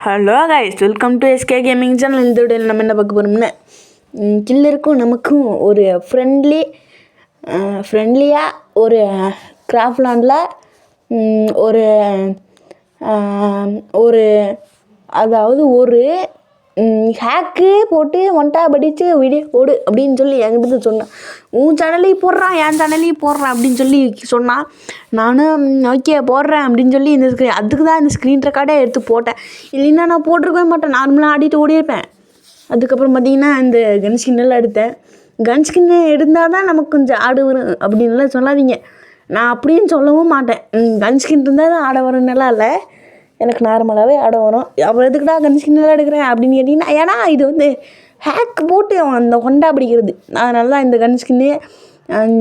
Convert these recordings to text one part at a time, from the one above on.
Hello guys, welcome to SK gaming channel. இந்த வீடியோவில் நம்ம என்ன பார்க்க போகிறோம்னா, கில்லருக்கும் நமக்கும் ஒரு ஃப்ரெண்ட்லியாக ஒரு கிராஃப்ட்லாண்டில் ஒரு ஒரு அதாவது ஒரு ஹேக்கு போட்டு ஒன்ட்டா படித்து வீடியோ போடு அப்படின்னு சொல்லி என்கிட்ட சொன்னான். உன் சேனல்லையும் போடுறான், என் சேனல்லையும் போடுறான் அப்படின்னு சொல்லி சொன்னான். நானும் ஓகே போடுறேன் அப்படின்னு சொல்லி அதுக்கு தான் இந்த ஸ்க்ரீன் ரெக்கார்டே எடுத்து போட்டேன். இல்லைன்னா நான் போட்டிருக்கவே மாட்டேன், நார்மலாக ஆடிட்டு ஓடியிருப்பேன். அதுக்கப்புறம் பார்த்திங்கன்னா இந்த கன் ஸ்கின்னெல்லாம் எடுத்தேன். கன் ஸ்கின்னு எடுத்தால் தான் நமக்கு கொஞ்சம் ஆடு வரும் அப்படின்லாம் சொல்லாதீங்க. நான் அப்படின்னு சொல்லவும் மாட்டேன். கன் ஸ்கின் இருந்தால் தான் ஆட வரும்னுலாம் இல்லை, எனக்கு நார்மலாகவே ஆட வரும். அப்புறம் எதுக்குடா கன் ஸ்கின்னெல்லாம் எடுக்கிறேன் அப்படின்னு கேட்டிங்கன்னா, ஏன்னா இது வந்து ஹேக் போட்டு அந்த கொண்டா பிடிக்கிறது. அதனால தான் இந்த கன் ஸ்கின்னு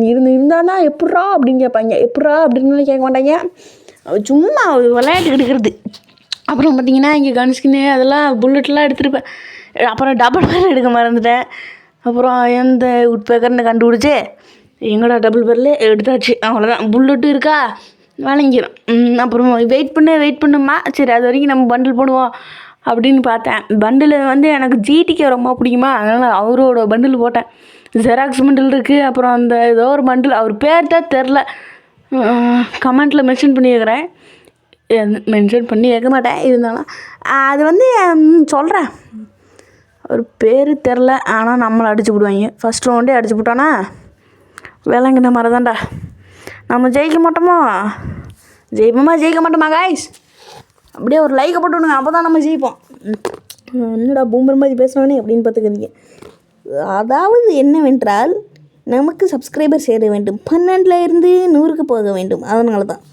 இருந்தால் தான் எப்பட்றா அப்படின்னு கேட்பாங்க. எப்பட்றா அப்படின்னு கேட்க மாட்டாங்க, சும்மா விளையாட்டுக்கிட்டு இருக்கிறது. அப்புறம் பார்த்திங்கன்னா இங்கே கன் ஸ்கின்னு அதெல்லாம் புல்லட்லாம் எடுத்துருப்பேன். அப்புறம் டபுள் பேர் எடுக்க மறந்துட்டேன். அப்புறம் எந்த உட்பேக்கர்னு கண்டுபிடிச்சி எங்கடா டபுள் பேரில் எடுத்தாச்சு. அவ்வளோதான், புல்லட்டும் இருக்கா வழங்கிடும். அப்புறம் வெயிட் பண்ணுமா, சரி அது வரைக்கும் நம்ம பண்டில் போடுவோம் அப்படின்னு பார்த்தேன். பண்டில் வந்து எனக்கு ஜிடிக்கு ரொம்ப பிடிக்குமா, அதனால் அவரோட பண்டில் போட்டேன். ஜெராக்ஸ் பண்டில் இருக்குது, அப்புறம் அந்த ஏதோ ஒரு பண்டில், அவர் பேர் தான் தெரில, கமெண்ட்டில் மென்ஷன் பண்ணி வைக்கிறேன். மென்ஷன் பண்ணி வைக்க மாட்டேன், இருந்தாலும் அது வந்து சொல்கிறேன். ஒரு பேர் தெரில, ஆனால் நம்மளை அடிச்சு விடுவாங்க. ஃபஸ்ட் ரவுண்டே அடிச்சு விட்டோன்னா விலங்கின மாதிரி தான்டா. நம்ம ஜெயிக்க மாட்டோமா, ஜெயிக்க மாட்டோமா காய்ஸ்? அப்படியே ஒரு லைக்கை போட்டு விடுங்க, அப்போ தான் நம்ம ஜெயிப்போம். என்னடா பூமர் மாதிரி பேசுகிறோன்னே அப்படின்னு பார்த்துக்கிறீங்க. அதாவது என்னவென்றால், நமக்கு சப்ஸ்கிரைபர் சேர வேண்டும், 12 இருந்து 100க்கு போக வேண்டும். அதனால தான்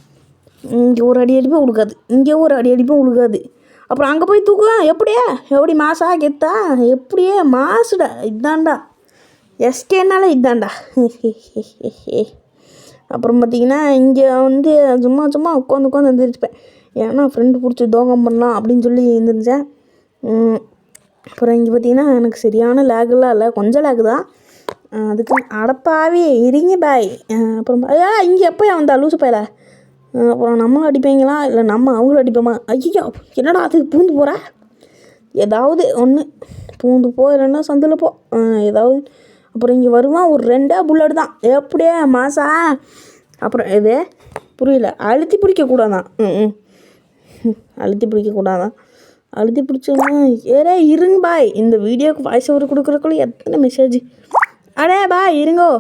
இங்கே ஒரு அடி அடிப்பே உழுகாது, இங்கே ஒரு அடி அடிப்பே உழுகாது. அப்புறம் அங்கே போய் தூக்குவேன். எப்படி மாசா கெத்தா, எப்படியே மாசுடா. இதாண்டா எஸ்கேனால இதாண்டா. அப்புறம் பார்த்திங்கன்னா இங்கே வந்து சும்மா உட்காந்து எழுந்திரிச்சுப்பேன். ஏன்னா ஃப்ரெண்டு பிடிச்சி தோகம் பண்ணலாம் அப்படின்னு சொல்லி எழுந்திரிச்சேன். அப்புறம் இங்கே பார்த்திங்கன்னா எனக்கு சரியான லேகுலாம் இல்லை, கொஞ்சம் லேகு தான். அதுக்கு அடப்பாவே இருங்க பாய். அப்புறம் இங்கே எப்போயா வந்தா லூசு பையல. அப்புறம் நம்மளும் அடிப்பீங்களா இல்லை நம்ம அவங்களும் அடிப்போமா? ஐயோ என்னடா அதுக்கு பூந்து போகிற, ஏதாவது ஒன்று பூந்து போ, இல்லைன்னா சந்தில் போ, ஏதாவது. அப்புறம் இங்கே வருவான், ஒரு 2 புல்லட் தான், எப்படியே மாசா. அப்புறம் இது புரியல, அழுத்தி பிடிக்கக்கூடாதான். அழுத்தி பிடிக்கக்கூடாதான், அழுத்தி பிடிச்சோன்னா ஏரே இருங்க பாய். இந்த வீடியோவுக்கு வாய்ஸ் ஓவர் கொடுக்குறக்குள்ள எத்தனை மெசேஜ், அடே பாய் இருங்கோ.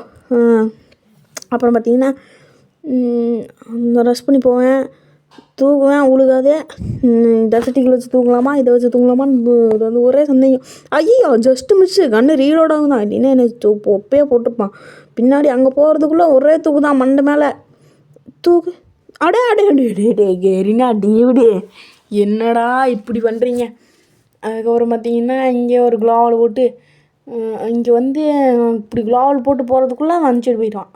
அப்புறம் பார்த்திங்கன்னா ரஷ் பண்ணி போவேன், தூக்குவேன், உழுகாதே. டெசர்ட்டிக்கில் வச்சு தூக்கலாமா, இதை வச்சு தூங்கலாமான்னு வந்து ஒரே சந்தேகம். ஐயோ ஜஸ்ட்டு மிஸ்ஸு, கண்ணு ரீலோடாகும் தான், இல்லைன்னா எனக்கு ஒப்பையே போட்டிருப்பான். பின்னாடி அங்கே போகிறதுக்குள்ளே ஒரே தூக்கு தான், மண்டை மேலே தூக்கு. அடே கேரினா டிவிடி, என்னடா இப்படி பண்ணுறீங்க? அதுக்கப்புறம் பார்த்திங்கன்னா இங்கே ஒரு குளோவல் போட்டு இங்கே வந்து இப்படி குளோவல் போட்டு போகிறதுக்குள்ளே வந்துட்டு போயிடுவான்.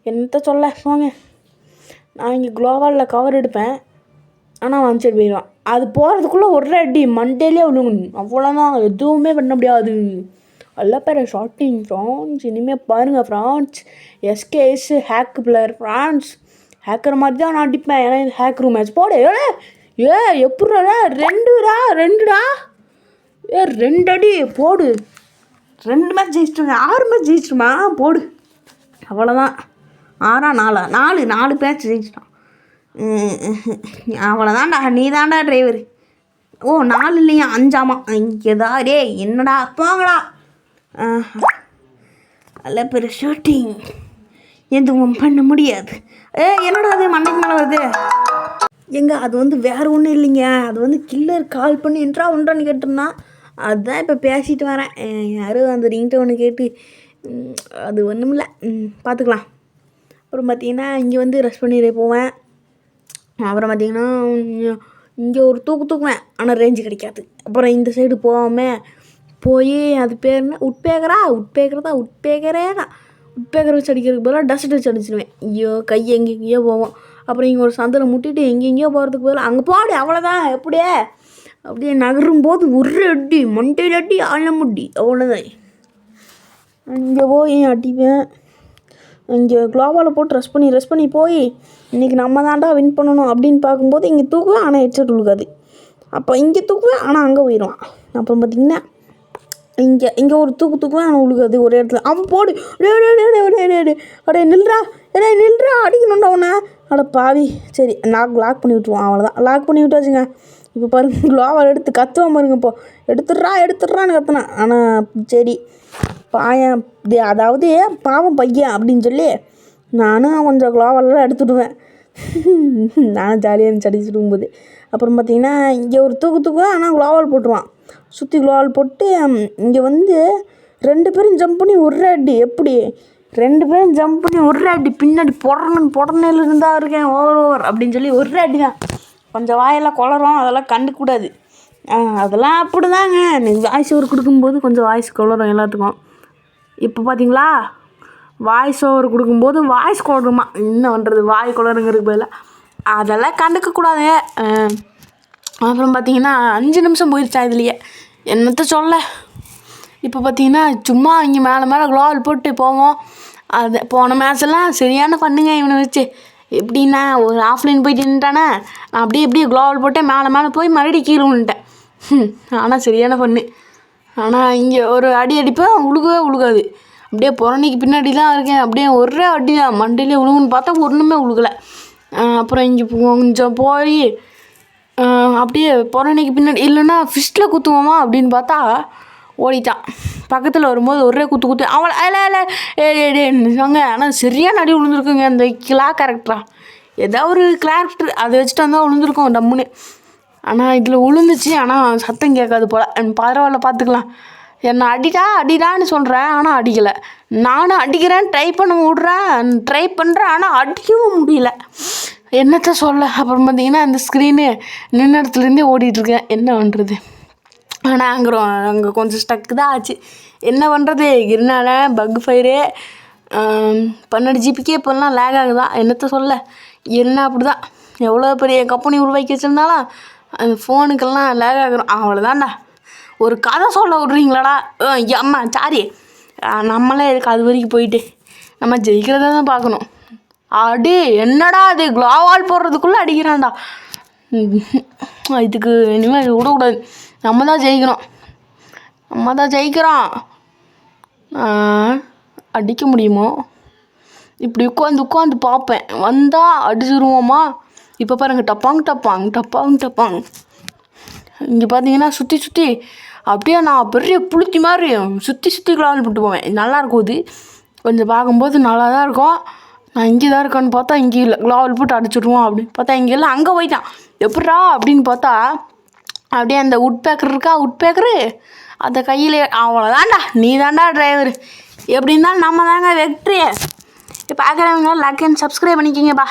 என்னத்த சொல்ல போங்க. நான் இங்கே குளோவாலில் கவர் எடுப்பேன், ஆனால் வந்துட்டு போயிடுவான். அது போகிறதுக்குள்ளே ஒரே அடி மண்டேலே விழுங்கணும், அவ்வளோதான், எதுவுமே பண்ண முடியாது. எல்லா பேர் ஷார்ட்டிங் ஃப்ரான்ஸ். இனிமேல் பாருங்கள் France, SKS hack player France. Hacker மாதிரி தான் நான் அடிப்பேன், ஏன்னா இது ஹேக் ரூம் மேட்ச் போடு. எப்படா ரெண்டுடா 2 அடி போடு. 2 மேட்ச் ஜெயிச்சிட்டுருங்க, 6 மேட்ச் ஜெயிச்சிட்டுமா போடு. அவ்வளோதான், 4 மேட்ச் ஜெயிச்சிட்டான். அவ்வளோதான்டா, நீ தான்டா டிரைவர். 4 இல்லையா 5ஆமா. இங்கேதா டே என்னடா போங்கடா. நல்ல பெரிய ஷூட்டிங், எதுவும் பண்ண முடியாது. என்னடா அது மண்டைக்கு மேலே வருது? அது வந்து வேறு ஒன்றும் இல்லைங்க, அது வந்து கில்லர் கால் பண்ணி ஒன்றான்னு கேட்டிருந்தான். அதுதான் இப்போ பேசிட்டு வரேன். யாரும் அந்த ரிங்டோன்னு கேட்டு, அது ஒன்றும் இல்லை, பார்த்துக்கலாம். அப்புறம் பார்த்திங்கன்னா இங்கே வந்து ரஷ் பண்ணிட்டு போவேன். அப்புறம் பார்த்திங்கன்னா இங்கே ஒரு தூக்குவேன், ஆனால் ரேஞ்சு கிடைக்காது. அப்புறம் இந்த சைடு போகாமல் போய் அது பேர் என்ன, உட்பேக்கரே தான். உட்பேக்கரை வச்சு அடிக்கிறதுக்கு பதிலாக டஸ்ட் வச்சு அடிச்சிடுவேன். ஐயோ கை எங்கெங்கேயோ போவோம். அப்புறம் இங்கே ஒரு சந்தில் முட்டிட்டு எங்கெங்கேயோ போகிறதுக்கு பதிலாக அங்கே போடு. அவ்வளோதான், அப்படியே நகரும் போது ஒரு அடி மண்டையில் அடி ஆழமுடி, அவ்வளோதான். இங்கே போய் அடிப்பேன். இங்கே குளோவால் போட்டு ரஷ் பண்ணி போய் இன்றைக்கி நம்ம தாண்டா வின் பண்ணணும் அப்படின்னு பார்க்கும்போது இங்கே தூக்குவேன், ஆனால் ஹெட்செட் விழுகாது. அப்போ இங்கே தூக்குவேன், ஆனால் அங்கே போயிடுவான். அப்புறம் பார்த்திங்கன்னா இங்கே ஒரு தூக்குவேன், ஆனால் உழுகாது ஒரே இடத்துல. அவன் போடு அடே நில்றா, நில்றா, அடிக்கணும்டா அவனை. அட பாவி. சரி லாக் பண்ணி விட்ருவான். அவ்வளோதான், லாக் பண்ணி விட்டாச்சுங்க. இப்போ பாருங்க க்ளோவால் எடுத்து கத்துவான் பாருங்க. இப்போ எடுத்துடுறான்னு கத்துனான். ஆனால் சரி பாயன், அதாவது பாவம் பையன் அப்படின்னு சொல்லி நானும் கொஞ்சம் க்ளோவாலெலாம் எடுத்துடுவேன். நான் ஜாலியாக இருந்துச்சு அடிச்சுட்டு இருக்கும்போது. அப்புறம் பார்த்திங்கன்னா இங்கே ஒரு தூக்குவேன், ஆனால் க்ளோவால் போட்டுருவான். சுற்றி க்ளோவால் போட்டு இங்கே வந்து 2 பேரும் ஜம்ப் பண்ணி ஒரு அடி. எப்படி 2 பேரும் ஜம்ப் பண்ணி ஒரு அடி, பின்னாடி புடனையில் இருந்தா இருக்கேன் ஓவர் அப்படின்னு சொல்லி ஒரு அடி தான். கொஞ்சம் வாயெல்லாம் குளரும், அதெல்லாம் கண்டுக்கூடாது. அதெல்லாம் அப்படி தாங்க. வாய்ஸ் ஓவர் கொடுக்கும்போது கொஞ்சம் வாய்ஸ் குளரும் எல்லாத்துக்கும். இப்போ பார்த்தீங்களா, வாய்ஸ் ஓவர் கொடுக்கும்போது வாய்ஸ் குளருமா, என்ன பண்ணுறது, வாய் குளருங்கிறதுக்கு பதிலாக அதெல்லாம் கண்டுக்கக்கூடாது. அப்புறம் பார்த்திங்கன்னா 5 நிமிஷம் போயிடுச்சா இதுலையே, என்னத்த சொல்ல. இப்போ பார்த்திங்கன்னா சும்மா இங்கே மேலே க்ளோவால் போட்டு போவோம். அது போன மேட்செல்லாம் சரியான பண்ணுங்க இவனை வச்சு. எப்படின்னா ஒரு ஆஃப்லைன் போயிட்டு நின்ட்டானே, நான் அப்படியே க்ளோவால் போட்டேன், மேலே போய் மறுபடியும் கீழே விழுந்துட்டேன். ஆனால் சரியான பண்ணு. ஆனால் இங்கே ஒரு அடி அடிப்பேன், உழுகாது. அப்படியே புறணிக்கு பின்னாடி தான் இருக்கேன். அப்படியே ஒரே அடி தான், மண்டையிலே உழுகுன்னு பார்த்தா ஒன்றுமே உழுகலை. அப்புறம் இங்கே கொஞ்சம் போய் அப்படியே புறணிக்கு பின்னாடி இல்லைன்னா ஃபிஸ்ட்டில் குத்துவோமா அப்படின்னு பார்த்தா ஓடிட்டான். பக்கத்தில் வரும்போது ஒரே குத்து அவளை ஏங்க. ஆனால் சரியான அடி விழுந்துருக்குங்க அந்த கிளா கேரக்டரா, ஏதாவது ஒரு கேரக்டர் அதை வச்சுட்டு வந்தால் விழுந்துருக்கோம் டம்முன்னு. ஆனால் இதில் விழுந்துச்சு, ஆனால் சத்தம் கேட்காது போல். பரவாயில்ல, பார்த்துக்கலாம். என்னை அடிடான்னு சொல்கிறேன், ஆனால் அடிக்கலை. நானும் அடிக்கிறேன், ட்ரை பண்ணுறேன், ஆனால் அடிக்கவும் முடியல. என்னத்த சொல்ல. அப்புறம் பார்த்திங்கன்னா அந்த ஸ்க்ரீனு நின்ன இடத்துலேருந்தே ஓடிட்டுருக்கேன், என்ன பண்ணுறது. ஆனால் அங்கே கொஞ்சம் ஸ்டக்கு தான் ஆச்சு, என்ன பண்ணுறது. இருந்தால பக் ஃபயரு 12 ஜிபிக்கே இப்போல்லாம் லேக் ஆகுதான், என்னத்த சொல்ல. என்ன அப்படி தான், எவ்வளோ பெரிய கம்பெனி உருவாக்கி வச்சுருந்தாலும் அந்த ஃபோனுக்கெல்லாம் லேக் ஆகுறோம். அவ்வளோதான்டா. ஒரு கதை சொல்ல விட்றீங்களாடா. அம்மா சாரி, நம்மளே இதுக்கு அது வரைக்கும் போயிட்டு நம்ம ஜெயிக்கிறத தான் பார்க்கணும். அடி என்னடா அது, க்ளோவால் போடுறதுக்குள்ளே அடிக்கிறான்டா. இதுக்கு இனிமேல் விடக்கூடாது, நம்ம தான் ஜெயிக்கிறோம். அடிக்க முடியுமோ, இப்படி உட்காந்து பார்ப்பேன், வந்தால் அடிச்சிருவோமா. இப்போ பாருங்கள், டப்பாங். இங்கே பார்த்தீங்கன்னா சுற்றி அப்படியே நான் பெரிய புளுத்தி மாதிரி சுற்றி க்ளோவால் போட்டு போவேன். நல்லாயிருக்கும், இது கொஞ்சம் பார்க்கும்போது நல்லா தான் இருக்கும். நான் இங்கே தான் இருக்கேன்னு பார்த்தா இங்கே இல்லை, க்ளோவால் போட்டு அடிச்சுடுவோம் அப்படின்னு பார்த்தா இங்கே இல்லை, அங்கே போயிட்டான். எப்பட்றா அப்படின்னு பார்த்தா அப்படியே அந்த உட்பேக்கரு அந்த கையில். அவ்வளோதான்டா, நீ தான்டா டிரைவர். எப்படி இருந்தாலும் நம்ம தாங்க வெற்றி. இப்போ பார்க்குறவங்க லைக் அண்ட் சப்ஸ்கிரைப் பண்ணிக்கிங்கப்பா.